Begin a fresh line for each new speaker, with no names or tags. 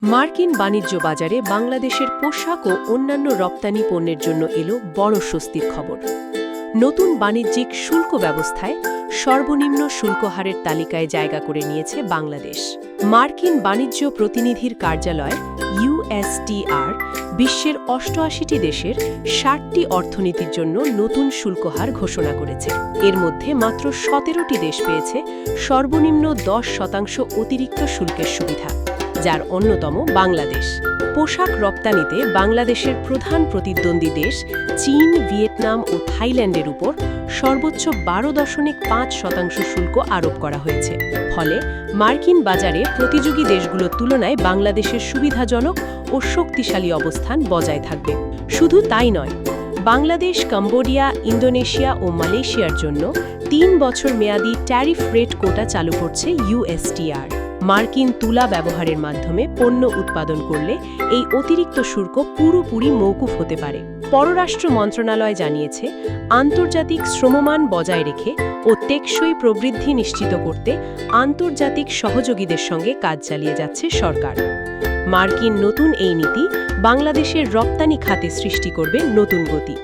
মার্কিন বাণিজ্য বাজারে বাংলাদেশের পোশাক ও অন্যান্য রপ্তানি পণ্যের জন্য এলো বড় স্বস্তির খবর। নতুন বাণিজ্যিক শুল্ক ব্যবস্থায় সর্বনিম্ন শুল্ক হারের তালিকায় জায়গা করে নিয়েছে বাংলাদেশ। মার্কিন বাণিজ্য প্রতিনিধির কার্যালয় USTR বিশ্বের ৮৮টি দেশের ৬০টি অর্থনীতির জন্য নতুন শুল্ক হার ঘোষণা করেছে। এর মধ্যে মাত্র ১৭টি দেশ পেয়েছে সর্বনিম্ন ১০% অতিরিক্ত শুল্কের সুবিধা, যার অন্যতম বাংলাদেশ। পোশাক রপ্তানিতে বাংলাদেশের প্রধান প্রতিদ্বন্দ্বী দেশ চীন, ভিয়েতনাম ও থাইল্যান্ডের উপর সর্বোচ্চ ১২.৫% শুল্ক আরোপ করা হয়েছে। ফলে মার্কিন বাজারে প্রতিযোগী দেশগুলোর তুলনায় বাংলাদেশের সুবিধাজনক ও শক্তিশালী অবস্থান বজায় থাকবে। শুধু তাই নয়, বাংলাদেশ, কম্বোডিয়া, ইন্দোনেশিয়া ও মালয়েশিয়ার জন্য ৩ বছর মেয়াদী ট্যারিফ রেট কোটা চালু করছে USTR। মার্কিন তুলা ব্যবহারের মাধ্যমে পণ্য উৎপাদন করলে এই অতিরিক্ত শুল্ক পুরোপুরি মওকুফ হতে পারে। পররাষ্ট্র মন্ত্রণালয় জানিয়েছে, আন্তর্জাতিক শ্রমমান বজায় রেখে ও টেকসই প্রবৃদ্ধি নিশ্চিত করতে আন্তর্জাতিক সহযোগীদের সঙ্গে কাজ চালিয়ে যাচ্ছে সরকার। মার্কিন নতুন এই নীতি বাংলাদেশের রপ্তানি খাতে সৃষ্টি করবে নতুন গতি।